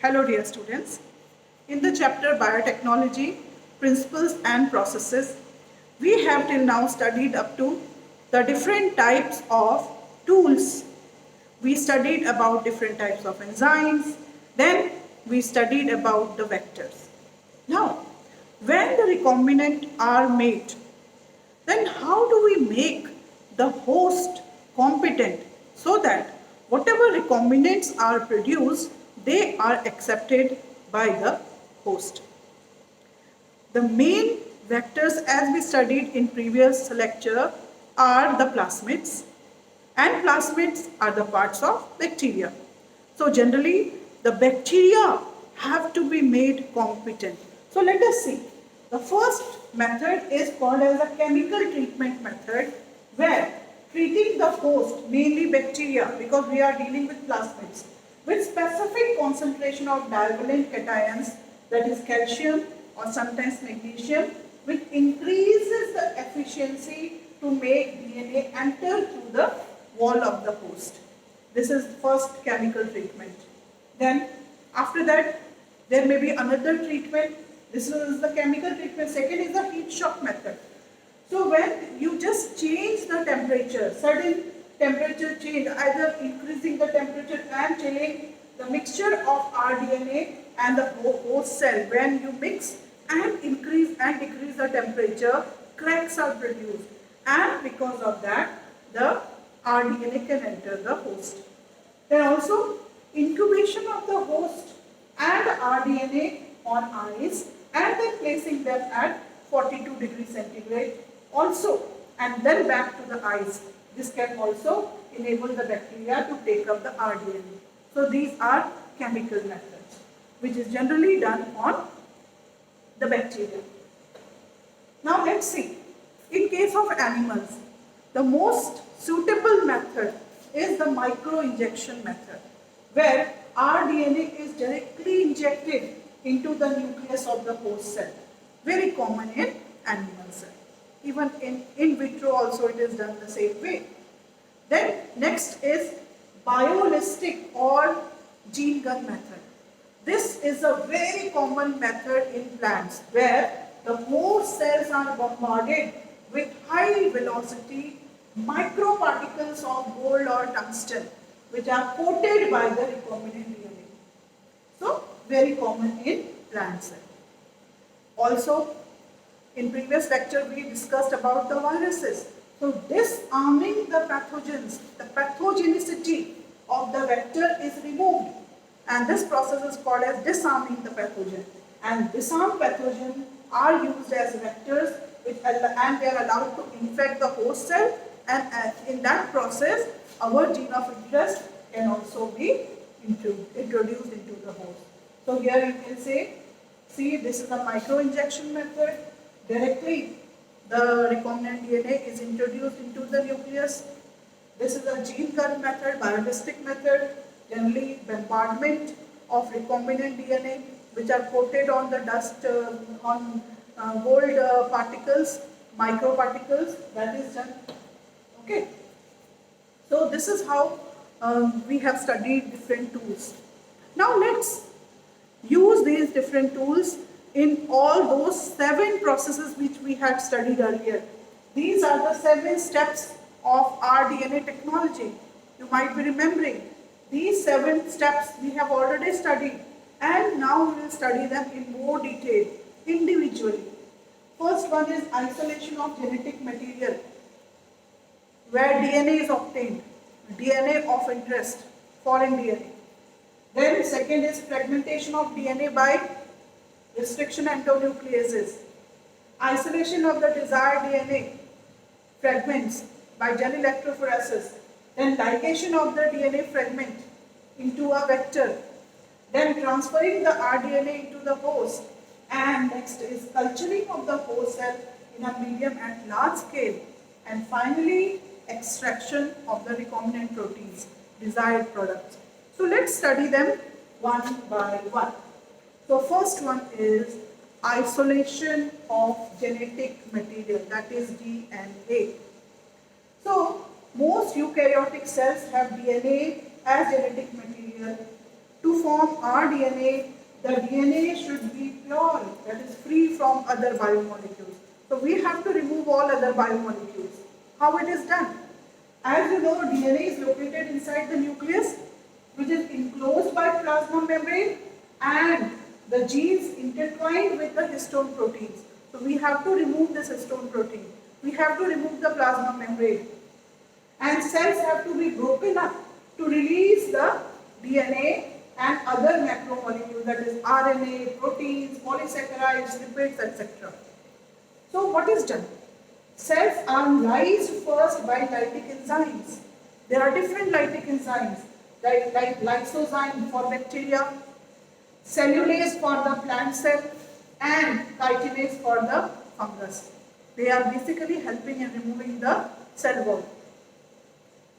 Hello dear students. In the chapter Biotechnology, Principles and Processes, we have till now studied up to the different types of tools. We studied about different types of enzymes, then we studied about the vectors. Now, when the recombinant are made, then how do we make the host competent so that whatever recombinants are produced, they are accepted by the host? The main vectors, as we studied in previous lecture, are the plasmids, and plasmids are the parts of bacteria. So generally the bacteria have to be made competent. So let us see. The first method is called as a chemical treatment method, where treating the host, mainly bacteria, because we are dealing with plasmids, with specific concentration of divalent cations, that is calcium or sometimes magnesium, which increases the efficiency to make DNA enter through the wall of the host. This is first chemical treatment. Then after that there may be another treatment. This is the chemical treatment. Second is the heat shock method. So when you just change the temperature, sudden temperature change, either increasing the temperature and chilling, the mixture of rDNA and the host cell, when you mix and increase and decrease the temperature, cracks are produced, and because of that the rDNA can enter the host. Then also incubation of the host and rDNA on ice and then placing them at 42 degrees centigrade also, and then back to the ice. This can also enable the bacteria to take up the rDNA. So these are chemical methods which is generally done on the bacteria. Now let's see. In case of animals, the most suitable method is the microinjection method, where rDNA is directly injected into the nucleus of the host cell. Very common in animal cell. Even in vitro also it is done the same way. Then next is biolistic or gene gun method. This is a very common method in plants, where the host cells are bombarded with high velocity microparticles of gold or tungsten, which are coated by the recombinant DNA. So very common in plant cell. Also in previous lecture we discussed about the viruses. So disarming the pathogens, the pathogenicity of the vector is removed, and this process is called as disarming the pathogen. And disarmed pathogens are used as vectors and they are allowed to infect the host cell, and in that process our gene of interest can also be introduced into the host. So here you can see this is a microinjection method. Directly the recombinant DNA is introduced into the nucleus. This is a gene gun method, biolistic method, generally bombardment of recombinant DNA which are coated on the dust on gold particles, microparticles, that is done. Okay. So this is how we have studied different tools. Now let's use these different tools in all those 7 processes which we had studied earlier. These are the 7 steps of rDNA technology. You might be remembering. These 7 steps we have already studied, and now we will study them in more detail, individually. First one is isolation of genetic material, where DNA is obtained, DNA of interest, foreign DNA. Then second is fragmentation of DNA by restriction endonucleases, isolation of the desired DNA fragments by gel electrophoresis, then ligation of the DNA fragment into a vector, then transferring the rDNA into the host, and next is culturing of the host cell in a medium at large scale, and finally extraction of the recombinant proteins, desired products. So let's study them one by one. So first one is isolation of genetic material, that is DNA. So most eukaryotic cells have DNA as genetic material. To form our DNA, the DNA should be pure, that is free from other biomolecules. So we have to remove all other biomolecules. How it is done? As you know, DNA is located inside the nucleus, which is enclosed by plasma membrane, and the genes intertwined with the histone proteins. So we have to remove this histone protein. We have to remove the plasma membrane. And cells have to be broken up to release the DNA and other macromolecules, that is RNA, proteins, polysaccharides, lipids, etc. So what is done? Cells are lysed first by lytic enzymes. There are different lytic enzymes, like lysozyme for bacteria, cellulase for the plant cell, and chitinase for the fungus. They are basically helping in removing the cell wall.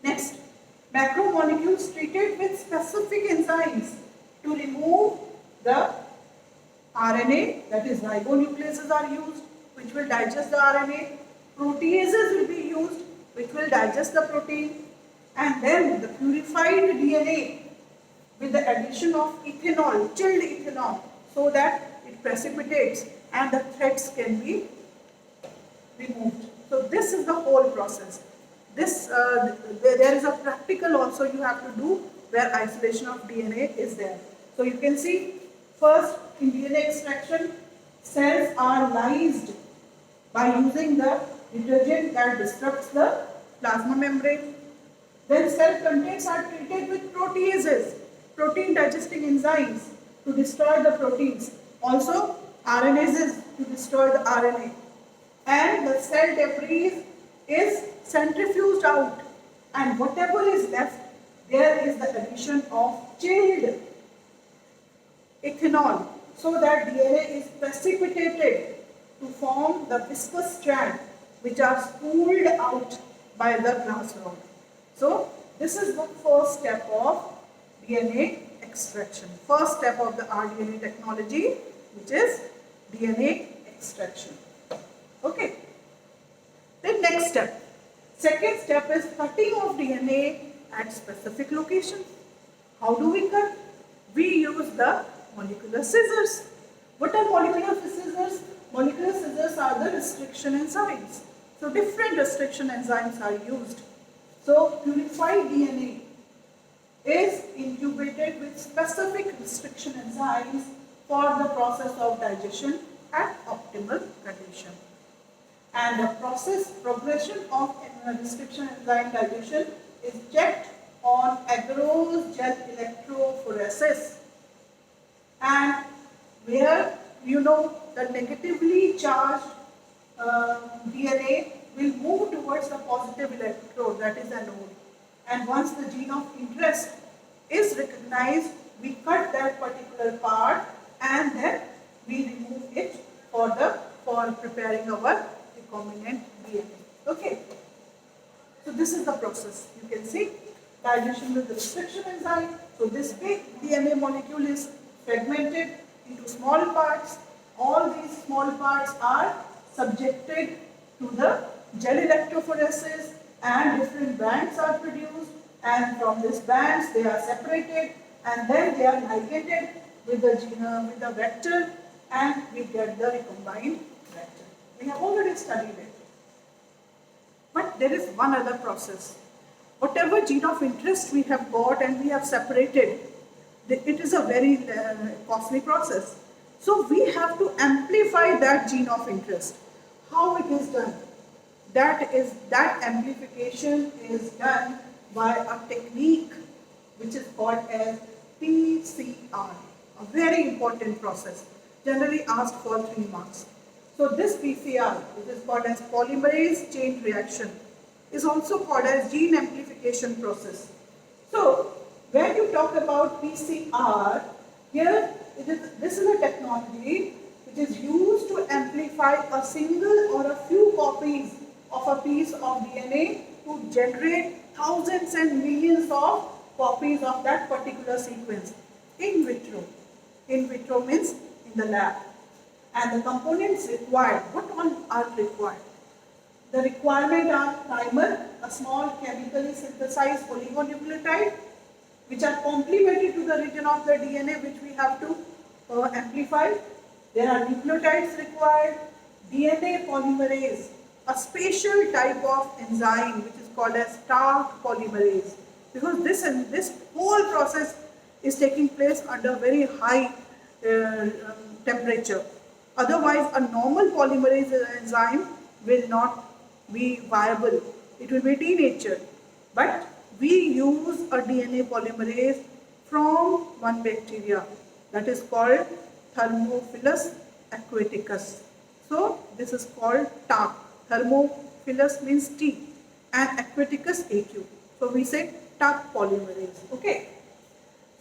Next, macromolecules treated with specific enzymes to remove the RNA, that is ribonucleases are used, which will digest the RNA. Proteases will be used, which will digest the protein. And then the purified DNA with the addition of ethanol, chilled ethanol, so that it precipitates and the threads can be removed. So this is the whole process. There is a practical also you have to do where isolation of DNA is there. So you can see first in DNA extraction, cells are lysed by using the detergent that disrupts the plasma membrane. Then cell contents are treated with proteases, protein digesting enzymes to destroy the proteins. Also RNases to destroy the RNA. And the cell debris is centrifuged out, and whatever is left, there is the addition of chilled ethanol, so that DNA is precipitated to form the viscous strand, which are spooled out by the glass rod. So this is the first step of DNA extraction. First step of the rDNA technology, which is DNA extraction. Okay. The next step. Second step is cutting of DNA at specific locations. How do we cut? We use the molecular scissors. What are molecular scissors? Molecular scissors are the restriction enzymes. So different restriction enzymes are used. So purified DNA is incubated with specific restriction enzymes for the process of digestion at optimal condition. And the progression of restriction enzyme digestion is checked on agarose gel electrophoresis, and where you know the negatively charged DNA will move towards the positive electrode, that is anode. And once the gene of interest is recognized, we cut that particular part and then we remove it for preparing our recombinant DNA. Okay. So this is the process. You can see digestion with the restriction enzyme. So this big DNA molecule is fragmented into small parts. All these small parts are subjected to the gel electrophoresis, and different bands are produced, and from these bands they are separated, and then they are ligated with the vector, and we get the recombined vector. We have already studied it. But there is one other process. Whatever gene of interest we have got and we have separated, it is a very costly process. So we have to amplify that gene of interest. How it is done? That amplification is done by a technique which is called as PCR, a very important process, generally asked for 3 marks. So this PCR, which is called as polymerase chain reaction, is also called as gene amplification process. So when you talk about PCR, here this is a technology which is used to amplify a single or a few copies of a piece of DNA to generate thousands and millions of copies of that particular sequence in vitro. In vitro means in the lab. And the components required, what all are required? The requirement are primer, a small chemically synthesized oligonucleotide, which are complementary to the region of the DNA which we have to amplify. There are nucleotides required, DNA polymerase, a special type of enzyme which is called as Taq polymerase, because this whole process is taking place under very high temperature. Otherwise, a normal polymerase enzyme will not be viable. It will be denatured. But we use a DNA polymerase from one bacteria that is called Thermophilus aquaticus. So this is called Taq. Thermophilus means T and aquaticus AQ. So we say Taq polymerase. Okay.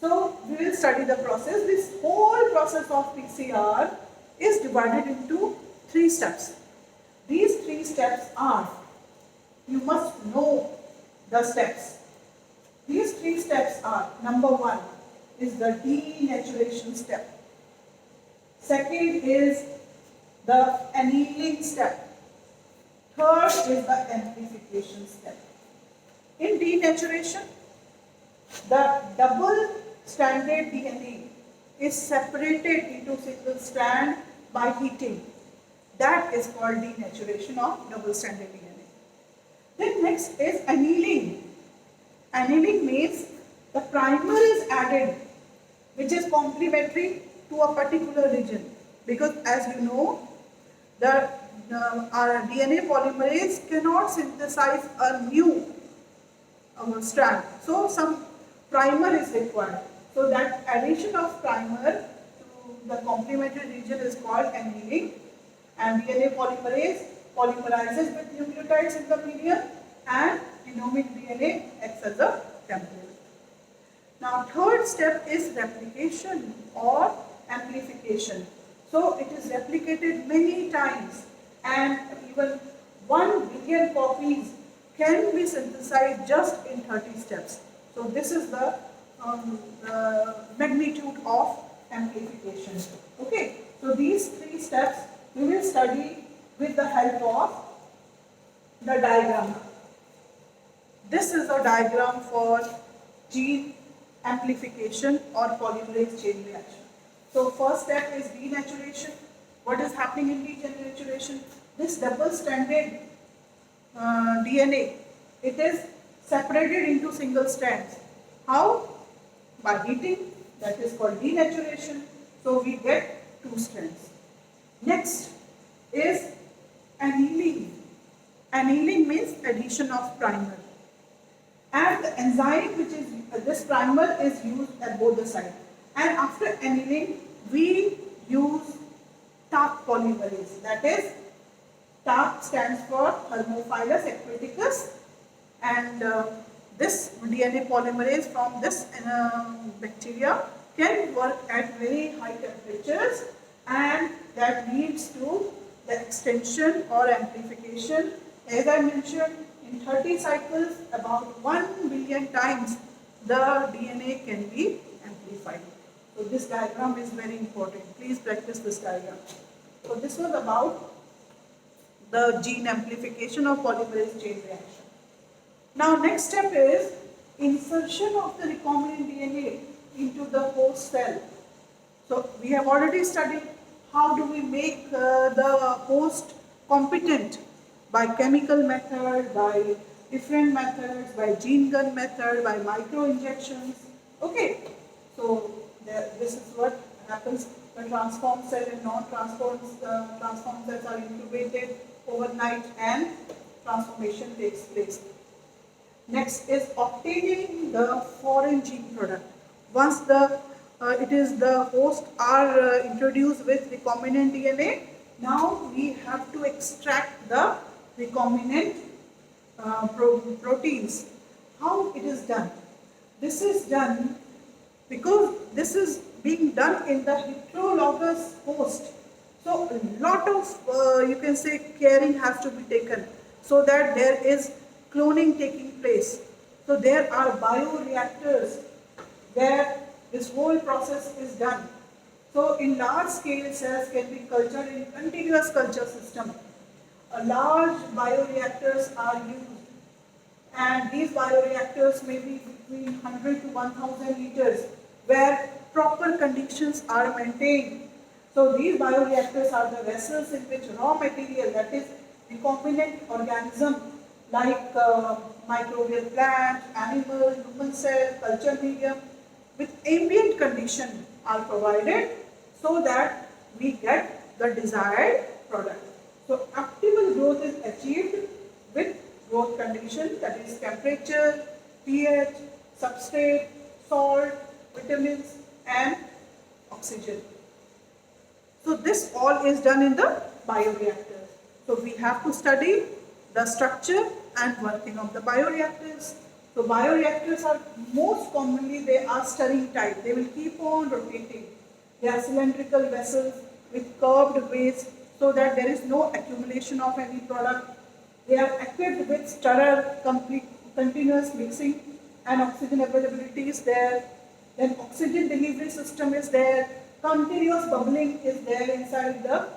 So we will study the process. This whole process of PCR is divided into 3 steps. These 3 steps are, you must know the steps. These 3 steps are, number 1 is the denaturation step. Second is the annealing step. Third is the amplification step. In denaturation, the double-stranded DNA is separated into single strand by heating. That is called denaturation of double-stranded DNA. Then next is annealing. Annealing means the primer is added which is complementary to a particular region, because as you know, our DNA polymerase cannot synthesize a new strand. So some primer is required. So that addition of primer to the complementary region is called annealing, and DNA polymerase polymerizes with nucleotides in the medium, and genomic DNA acts as a template. Now third step is replication or amplification. So it is replicated many times, and even 1 billion copies can be synthesized just in 30 steps. So this is the magnitude of amplification. Okay, so these 3 steps we will study with the help of the diagram. This is a diagram for gene amplification or polymerase chain reaction. So first step is denaturation. What is happening in denaturation? This double-stranded DNA, it is separated into single strands. How? By heating, that is called denaturation. So we get 2 strands. Next is annealing. Annealing means addition of primer. And the enzyme which is this primer is used at both the sides. And after annealing, we use Taq polymerase. That is, Taq stands for Thermophilus aquaticus, and this DNA polymerase from this bacteria can work at very high temperatures, and that leads to the extension or amplification. As I mentioned, in 30 cycles, about 1 billion times the DNA can be amplified. So this diagram is very important. Please practice this diagram. So this was about the gene amplification of polymerase chain reaction. Now next step is insertion of the recombinant DNA into the host cell. So we have already studied how do we make the host competent by chemical method, by different methods, by gene gun method, by micro injections. Okay, so this is what happens. The transformed cell and non-transformed transformed cells are incubated overnight and transformation takes place. Next is obtaining the foreign gene product. Once the host are introduced with recombinant DNA, now we have to extract the recombinant proteins. How it is done? This is done because this is being done in the heterologous host. So a lot of you can say caring has to be taken so that there is cloning taking place. So there are bioreactors where this whole process is done. So in large scale cells can be cultured in continuous culture system. Large bioreactors are used And these bioreactors may be between 100 to 1000 liters where proper conditions are maintained. So these bioreactors are the vessels in which raw material, that is recombinant organism like microbial plant, animal, human cell, culture medium with ambient condition are provided so that we get the desired product. So optimal growth is achieved with growth condition, that is temperature, pH, substrate, salt, vitamins and oxygen. So this all is done in the bioreactor. So we have to study the structure and working of the bioreactors. So bioreactors are most commonly they are stirring type. They will keep on rotating. They are cylindrical vessels with curved base so that there is no accumulation of any product. They are equipped with stirrer, continuous mixing and oxygen availability is there. Then oxygen delivery system is there. Continuous bubbling is there inside the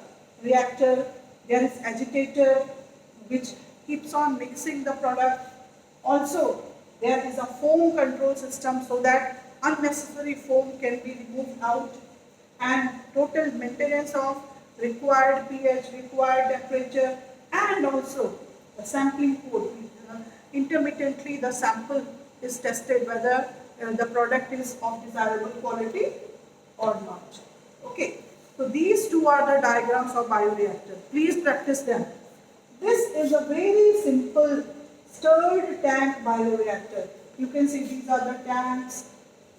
reactor. There is agitator which keeps on mixing the product. Also, there is a foam control system so that unnecessary foam can be removed out, and total maintenance of required pH, required temperature, and also the sampling code. Intermittently the sample is tested whether the product is of desirable quality or not. Okay, so these two are the diagrams of bioreactor. Please practice them. This is a very simple stirred tank bioreactor. You can see these are the tanks.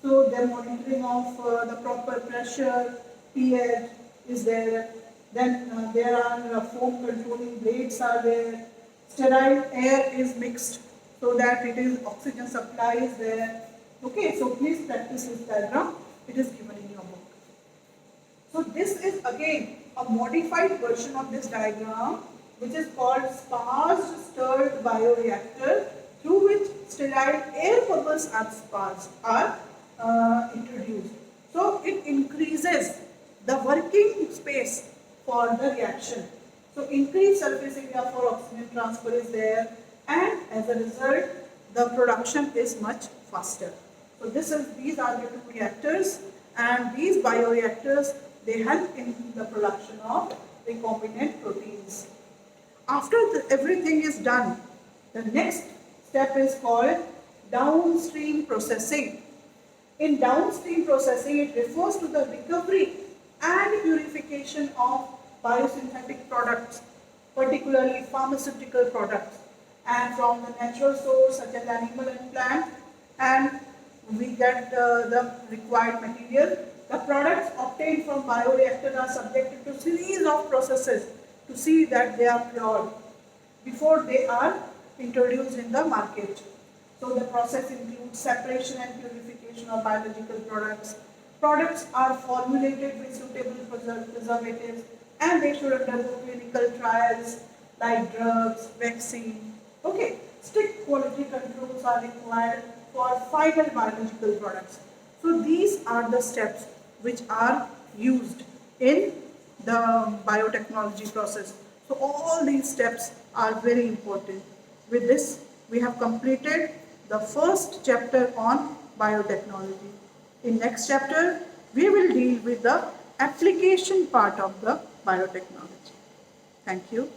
So they are monitoring of the proper pressure, pH is there. Then there are foam controlling blades are there. Sterile air is mixed so that it is oxygen supply is there. Okay, so please practice this diagram. It is given in your book. So this is again a modified version of this diagram which is called sparged stirred bioreactor through which sterile air bubbles are introduced. So it increases the working space for the reaction. So increased surface area for oxygen transfer is there, and as a result the production is much faster. So these are the two reactors, and these bioreactors they help in the production of recombinant proteins. After everything is done, the next step is called downstream processing. In downstream processing, it refers to the recovery and purification of biosynthetic products, particularly pharmaceutical products, and from the natural source such as animal and plant, and we get the required material. The products obtained from bioreactor are subjected to series of processes to see that they are pure before they are introduced in the market. So the process includes separation and purification of biological products. Products are formulated with suitable preservatives and they should undergo clinical trials like drugs, vaccine. Okay, strict quality controls are required for final biological products. So these are the steps which are used in the biotechnology process. So all these steps are very important. With this, we have completed the first chapter on biotechnology. In next chapter, we will deal with the application part of the biotechnology. Thank you.